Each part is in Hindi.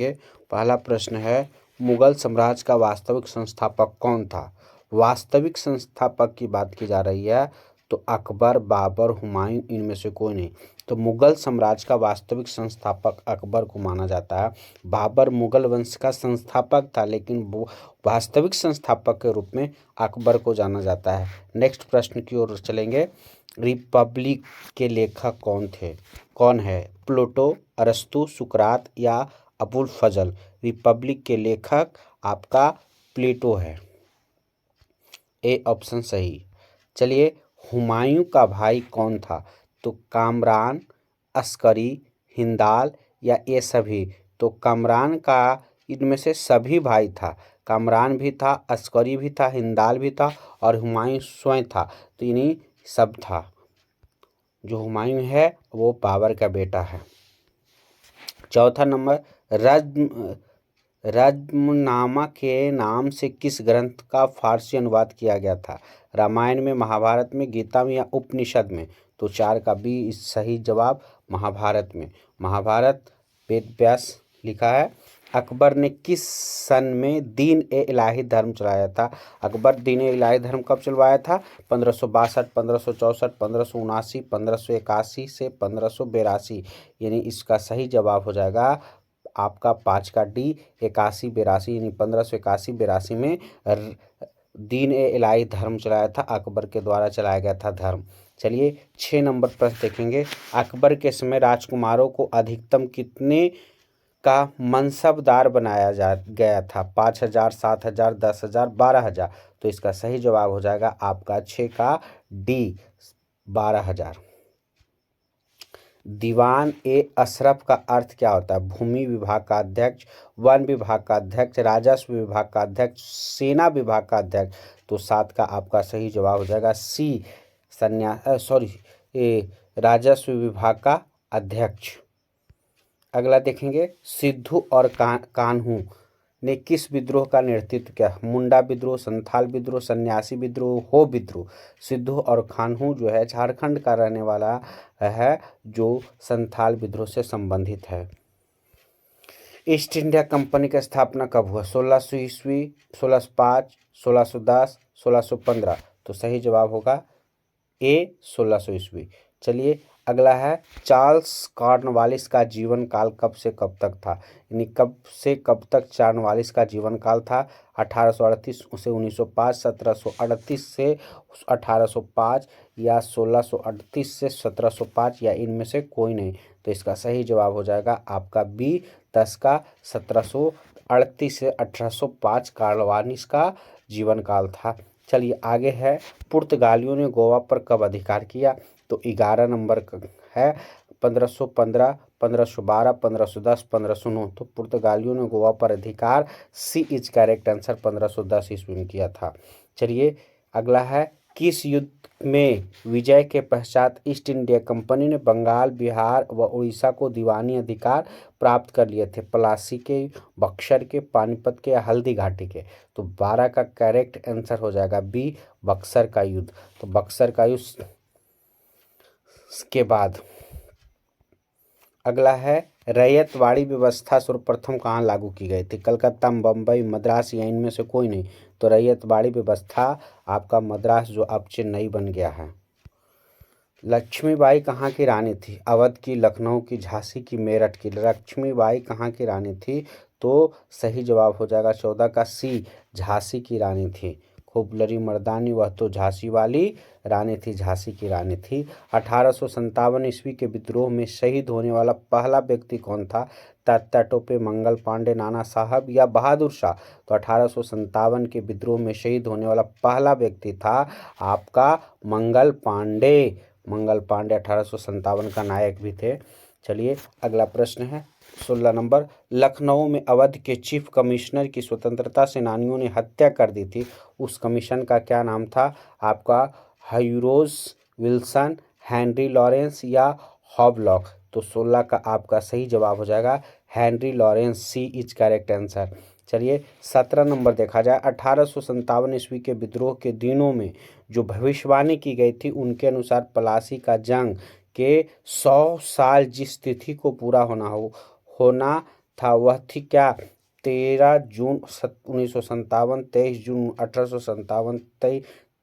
देखेंगे। पहला प्रश्न है, मुगल साम्राज्य का वास्तविक संस्थापक कौन था? वास्तविक संस्थापक की बात की जा रही है तो अकबर, बाबर, हुमायूं, इनमें से कोई नहीं। तो मुगल साम्राज्य का वास्तविक संस्थापक अकबर को माना जाता है। बाबर मुगल वंश का संस्थापक था, लेकिन वो वास्तविक संस्थापक के रूप में अकबर को जाना जाता है। नेक्स्ट प्रश्न की ओर चलेंगे। रिपब्लिक के लेखक कौन है? प्लेटो, अरस्तु, सुकरात या अबुल फजल? रिपब्लिक के लेखक आपका प्लेटो है, ए ऑप्शन सही। चलिए, हुमायूं का भाई कौन था? तो कामरान, अस्करी, हिंदाल या ये सभी? तो कामरान का इनमें से सभी भाई था। कामरान भी था, अस्करी भी था, हिंदाल भी था और हुमायूं स्वयं था। तो इन्हीं सब था। जो हुमायूं है वो बाबर का बेटा है। चौथा नंबर, रज्मनामा के नाम से किस ग्रंथ का फारसी अनुवाद किया गया था? रामायण में, महाभारत में, गीता में या उपनिषद में? तो 4 का बी सही जवाब, महाभारत में। महाभारत वेद व्यास लिखा है। अकबर ने किस सन में दीन ए इलाही धर्म चलाया था? अकबर दीन ए इलाही धर्म कब चलवाया था? 1562, 1564, 1579, 1581 से 1582। यानी इसका सही जवाब हो जाएगा आपका 5 का डी, 81-82, यानी 1581-82 में दीन ए इलाही धर्म चलाया था। अकबर के द्वारा चलाया गया था धर्म। चलिए 6 नंबर प्रश्न देखेंगे। अकबर के समय राजकुमारों को अधिकतम कितने का मनसबदार बनाया गया था? 5000, 7000, 10,000, 12,000? तो इसका सही जवाब हो जाएगा आपका 6 का डी, 12,000। दीवान ए अशरफ का अर्थ क्या होता है? भूमि विभाग का अध्यक्ष, वन विभाग का अध्यक्ष, राजस्व विभाग का अध्यक्ष, सेना विभाग का अध्यक्ष? तो 7 का आपका सही जवाब हो जाएगा सी, राजस्व विभाग का अध्यक्ष। अगला देखेंगे, सिद्धू और कान्हू ने किस विद्रोह का नेतृत्व किया? मुंडा विद्रोह, संथाल विद्रोह, सन्यासी विद्रोह, हो विद्रोह? सिद्धू और कान्हू जो है झारखंड का रहने वाला है, जो संथाल विद्रोह से संबंधित है। ईस्ट इंडिया कंपनी की स्थापना कब हुआ? 1600 ईस्वी, 1605, 1610, 1615? तो सही जवाब होगा ए, 1600 ईस्वी। चलिए अगला है, चार्ल्स कॉर्नवालिस का जीवन काल कब से कब तक था? यानी कब से कब तक कॉर्नवालिस का जीवन काल था? 1838 से 1905, 1738 से 1805 या 1638 से 1705 या इनमें से कोई नहीं? तो इसका सही जवाब हो जाएगा आपका बी, 10 का 1738 से 1805 कॉर्नवालिस का जीवन काल था। चलिए आगे है, पुर्तगालियों ने गोवा पर कब अधिकार किया? तो 11 नंबर है, 1515, 1512, 1510, 1509? तो पुर्तगालियों ने गोवा पर अधिकार, सी इज करेक्ट आंसर, 1510 ईस्वी में किया था। चलिए अगला है, किस युद्ध में विजय के पश्चात ईस्ट इंडिया कंपनी ने बंगाल, बिहार व उड़ीसा को दीवानी अधिकार प्राप्त कर लिए थे? प्लासी के, बक्सर के, पानीपत के या हल्दी घाटी के? तो 12 का करेक्ट आंसर हो जाएगा बी, बक्सर का युद्ध। तो बक्सर का युद्ध के बाद अगला है, रैयतवाड़ी व्यवस्था सर्वप्रथम कहाँ लागू की गई थी? कलकत्ता, बम्बई, मद्रास या इनमें से कोई नहीं? तो रैयतवाड़ी व्यवस्था आपका मद्रास, जो अब चेन्नई बन गया है। लक्ष्मीबाई कहाँ की रानी थी? अवध की, लखनऊ की, झांसी की, मेरठ की? लक्ष्मीबाई कहाँ की रानी थी? तो सही जवाब हो जाएगा 14 का सी, झांसी की रानी थी। खूब लड़ी मर्दानी, वह तो झांसी वाली रानी थी, झांसी की रानी थी। 1857 ईस्वी के विद्रोह में शहीद होने वाला पहला व्यक्ति कौन था? तात्या टोपे, मंगल पांडे, नाना साहब या बहादुर शाह? तो 1857 के विद्रोह में शहीद होने वाला पहला व्यक्ति था आपका मंगल पांडे। मंगल पांडे 1857 का नायक भी थे। चलिए अगला प्रश्न है 16 नंबर, लखनऊ में अवध के चीफ कमिश्नर की स्वतंत्रता सेनानियों ने हत्या कर दी थी, उस कमीशन का क्या नाम था? आपका हायूरोज विल्सन, हेनरी लॉरेंस या हॉवलॉक? तो 16 का आपका सही जवाब हो जाएगा Henry Lawrence, C is correct answer. चलिए 17 नंबर देखा जाए, 1857 ईस्वी के विद्रोह के दिनों में जो भविष्यवाणी की गई थी, उनके अनुसार प्लासी का जंग के 100 साल जिस तिथि को पूरा होना था वह थी क्या? 13 जून 1957, 23 जून 1857,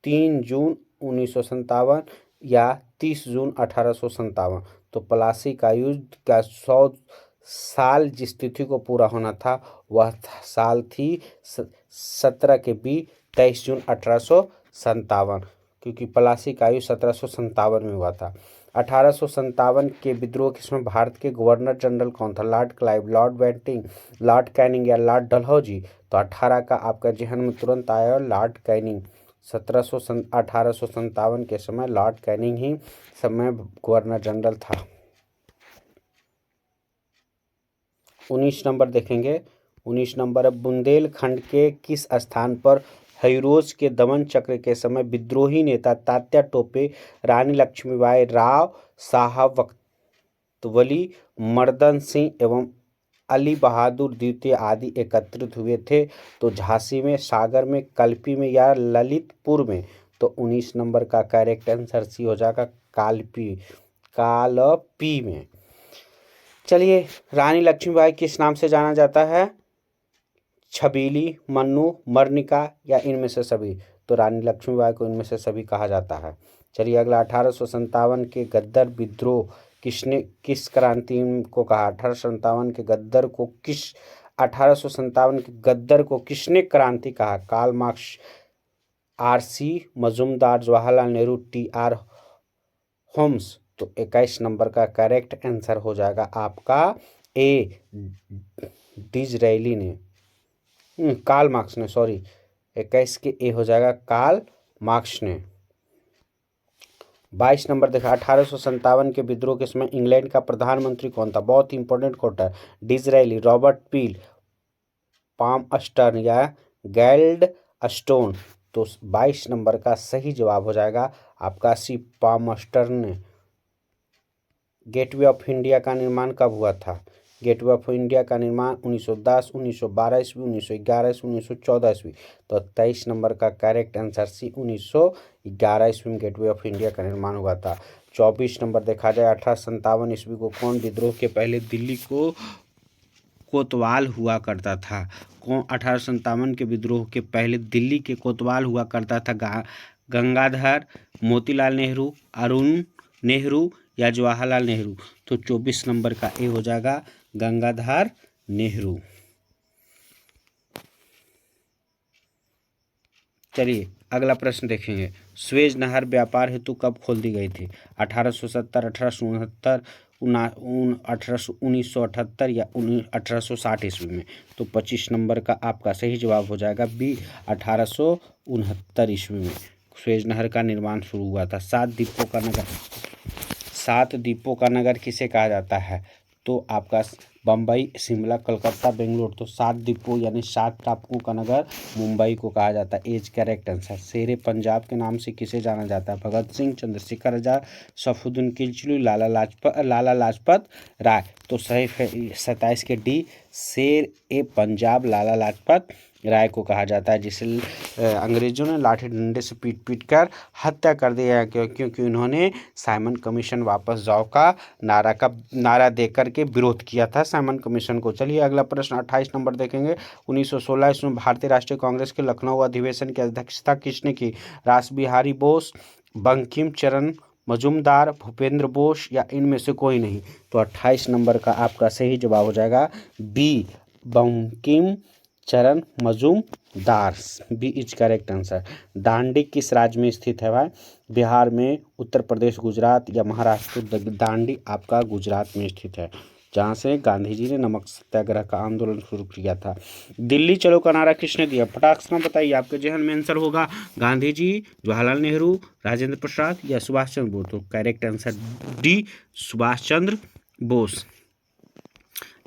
3 जून 1957 या 30 जून 1857। तो प्लासी का युद्ध का 100 साल जिस तिथि को पूरा होना था वह साल थी 17 के 23 जून 1857, क्योंकि प्लासी का युद्ध 1757 में हुआ था। 1857 के विद्रोह किसमें भारत के गवर्नर जनरल कौन था? Lord Clive, Lord Bentinck, Lord Canning या लॉर्ड डलहौजी? तो 18 का आपका जहन में तुरंत आया लॉर्ड कैनिंग। 1857 के समय लॉर्ड कैनिंग ही समय गवर्नर जनरल था। 19 नंबर देखेंगे। 19 नंबर है, बुंदेलखंड के किस स्थान पर हयूरोज के दमन चक्र के समय विद्रोही नेता तात्या टोपे, रानी लक्ष्मीबाई, राव साहब वक्तवली, मर्दन सिंह एवं अली बहादुर द्वितीय आदि एकत्रित हुए थे? तो झांसी में, सागर में, कल्पी में या ललितपुर में? तो 19 नंबर का करेक्ट आंसर सी हो जाएगा कालपी में। चलिए, रानी लक्ष्मीबाई किस नाम से जाना जाता है? छबीली, मन्नू, मर्निका या इनमें से सभी? तो रानी लक्ष्मीबाई को इनमें से सभी कहा जाता है। चलिए अगला, 1857 के गद्दर विद्रोह किस क्रांति को कहा? 1857 के गद्दर को किसने क्रांति कहा? Karl Marx, R C. Majumdar, Jawaharlal Nehru, T R. Holmes? तो 21 नंबर का करेक्ट आंसर हो जाएगा आपका ए, डिसरेली ने, कार्ल मार्क्स ने, सॉरी, 21 के ए हो जाएगा कार्ल मार्क्स ने। 22 नंबर देखा, 1857 के विद्रोह के समय इंग्लैंड का प्रधानमंत्री कौन था? बहुत ही इंपॉर्टेंट क्वेश्चन है। डिसरेली, रॉबर्ट पील, पामस्टर्न या गैल्ड स्टोन? तो 22 नंबर का सही जवाब हो जाएगा आपका सी, पामस्टर्न ने। गेटवे ऑफ इंडिया का निर्माण कब हुआ था? गेटवे ऑफ इंडिया का निर्माण 1910, 1912 ईस्वी, 1911 ईस्वी, 1914 ईस्वी? तो 23 नंबर का करेक्ट आंसर सी, 1911 ईस्वी में गेटवे ऑफ इंडिया का निर्माण हुआ था। 24 नंबर देखा जाए, 1857 ईस्वी को कौन विद्रोह के पहले दिल्ली को कोतवाल हुआ करता था? कौन 1857 के विद्रोह के पहले दिल्ली के कोतवाल हुआ करता था? गंगाधर, मोतीलाल नेहरू, अरुण नेहरू या जवाहरलाल नेहरू? तो 24 नंबर का ए हो जाएगा गंगाधर नेहरू। चलिए अगला प्रश्न देखेंगे। स्वेज नहर व्यापार हेतु कब खोल दी गई थी? 1870, 1869, 1978 या 1860 ईस्वी में? तो 25 नंबर का आपका सही जवाब हो जाएगा बी, 1869 ईस्वी में स्वेज नहर का निर्माण शुरू हुआ था। 7 द्वीपों का नगर किसे कहा जाता है? तो आपका बम्बई, शिमला, कलकत्ता, बेंगलोर? तो 7 द्वीपों यानी 7 टापुओं का नगर मुंबई को कहा जाता है। Is correct answer. शेरे पंजाब के नाम से किसे जाना जाता है? भगत सिंह, चंद्रशेखर आजाद, सैफुद्दीन किलची, लाला लाजपत राय? तो सही 27 के डी, शेर ए पंजाब लाला लाजपत राय को कहा जाता है, जिसे अंग्रेजों ने लाठी डंडे से पीट कर हत्या कर दिया, क्योंकि उन्होंने साइमन कमीशन वापस जाओ का नारा देकर के विरोध किया था साइमन कमीशन को। चलिए अगला प्रश्न 28 नंबर देखेंगे। 1916 ईस्वी में भारतीय राष्ट्रीय कांग्रेस के लखनऊ अधिवेशन की अध्यक्षता किसने की? रास बिहारी बोस, बंकिम चरण मजूमदार, भूपेंद्र बोस या इनमें से कोई नहीं? तो 28 नंबर का आपका सही जवाब हो जाएगा B, Bankim Charan Majumdar. B is correct answer. Dandi किस राज्य में स्थित है भाई? बिहार में, उत्तर प्रदेश, गुजरात या महाराष्ट्र? दांडी आपका गुजरात में स्थित है, जहाँ से गांधी जी ने नमक सत्याग्रह का आंदोलन शुरू किया था। दिल्ली चलो का नारा किसने दिया? फटाक से बताइए, आपके जहन में आंसर होगा गांधी जी, जवाहरलाल नेहरू, राजेंद्र प्रसाद या सुभाष चंद्र बोस? तो correct answer D, Subhash Chandra Bose.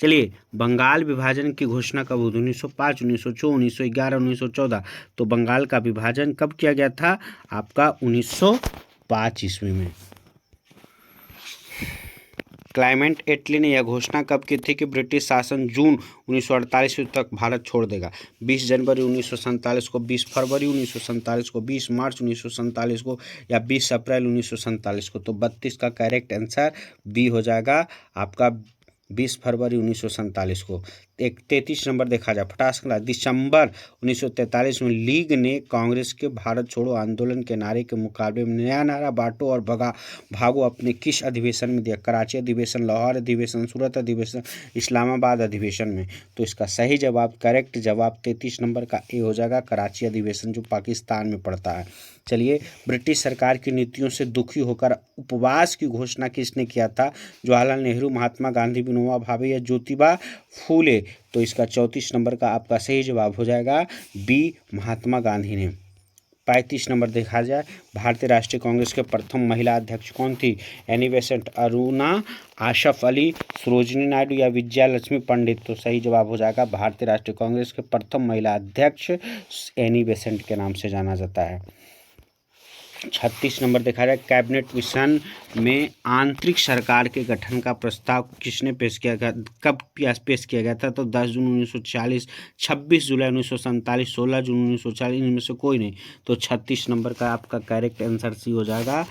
चलिए, बंगाल विभाजन की घोषणा कब हुई? 1905, 1904, 1911, 1914? तो बंगाल का विभाजन कब किया गया था? आपका 1905 ईस्वी में। क्लाइमेट एटली ने यह घोषणा कब की थी कि ब्रिटिश शासन जून 1948 तक भारत छोड़ देगा? 20 जनवरी 1947 को, 20 फरवरी 1947 को, 20 मार्च 1947 को या 20 अप्रैल 1947 को? तो 32 का करेक्ट आंसर बी हो जाएगा आपका 20 फरवरी 1947 को। 33 नंबर देखा जाए फटाक दिसंबर 1943 में लीग ने कांग्रेस के भारत छोड़ो आंदोलन के नारे के मुकाबले में नया नारा बांटो और भागो अपने किस अधिवेशन में दिया? कराची अधिवेशन, लाहौर अधिवेशन, सूरत अधिवेशन, इस्लामाबाद अधिवेशन में। तो इसका सही जवाब, करेक्ट जवाब 33 नंबर का ए हो जाएगा, कराची अधिवेशन, जो पाकिस्तान में पड़ता है। चलिए, ब्रिटिश सरकार की नीतियों से दुखी होकर उपवास की घोषणा किसने किया था? जवाहरलाल नेहरू, महात्मा गांधी, विनोबा भावे या ज्योतिबा फूले? तो इसका 34 नंबर का आपका सही जवाब हो जाएगा बी, महात्मा गांधी ने। 35 नंबर देखा जाए भारतीय राष्ट्रीय कांग्रेस के प्रथम महिला अध्यक्ष कौन थी? एनी बेसेंट, अरुणा, आशफ अली, सरोजिनी नायडू या विजया लक्ष्मी पंडित? तो सही जवाब हो जाएगा भारतीय राष्ट्रीय कांग्रेस के प्रथम महिला अध्यक्ष एनी बेसेंट के नाम से जाना जाता है। 36 नंबर देखा जाए कैबिनेट मिशन में आंतरिक सरकार के गठन का प्रस्ताव किसने पेश किया गया? कब पेश किया गया था? तो 10 जून 1946, 26 जुलाई 1947, 16 जून 1940, इनमें से कोई नहीं। तो 36 नंबर का आपका करेक्ट आंसर सी हो जाएगा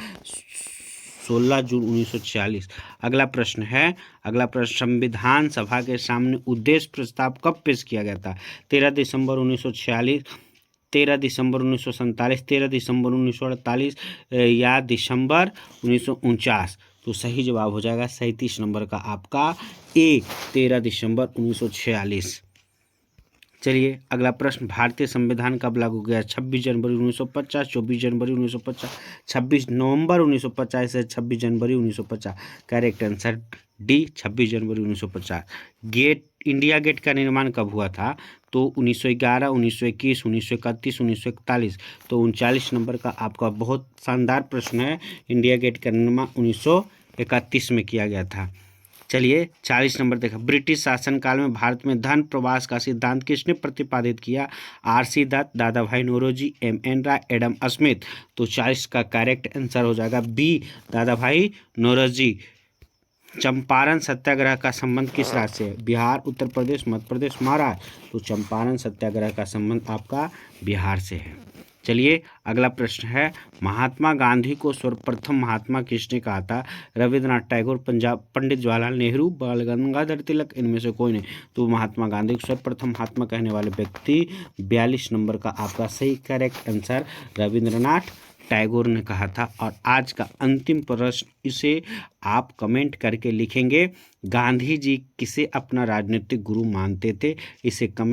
16 जून 1946। अगला प्रश्न, संविधान सभा के सामने उद्देश्य प्रस्ताव कब पेश किया गया था? 13 दिसंबर 1946, 13 दिसंबर 1947, 13 दिसंबर 1948 या दिसंबर 1949? तो सही जवाब हो जाएगा 37 नंबर का आपका ए, 13 दिसंबर 1946। चलिए, अगला प्रश्न, भारतीय संविधान कब लागू किया? 26 जनवरी 1950, 24 जनवरी 1950, 26 नवंबर 1950 से 26 जनवरी 1950? करेक्ट आंसर डी, 26 जनवरी 1950। इंडिया गेट का निर्माण कब हुआ था? तो 1911, 1921, 1931, 1941? तो 39 नंबर का आपका बहुत शानदार प्रश्न है। इंडिया गेट का निर्माण 1931 में किया गया था। चलिए, 40 नंबर देखा, ब्रिटिश शासनकाल में भारत में धन प्रवास का सिद्धांत किसने प्रतिपादित किया? आर.सी. दत्त, दादा भाई नौरोजी, एम.एन. राय, एडम स्मिथ? तो 40 का करेक्ट आंसर हो जाएगा बी, दादा भाई नौरोजी। चंपारण सत्याग्रह का संबंध किस राज्य से है? बिहार, उत्तर प्रदेश, मध्य प्रदेश, महाराष्ट्र? तो चंपारण सत्याग्रह का संबंध आपका बिहार से है। चलिए, अगला प्रश्न है, महात्मा गांधी को सर्वप्रथम महात्मा किसने कहा था? रविंद्रनाथ टैगोर, पंडित जवाहरलाल नेहरू, बाल गंगाधर तिलक? इनमें से कोई नहीं। तो महात्मा गांधी को सर्वप्रथम महात्मा कहने वाले व्यक्ति 42 नंबर का आपका सही करेक्ट आंसर रविंद्रनाथ टैगोर ने कहा था। और आज का अंतिम प्रश्न, इसे आप कमेंट करके लिखेंगे, गांधी जी किसे अपना राजनीतिक गुरु मानते थे? इसे कमेंट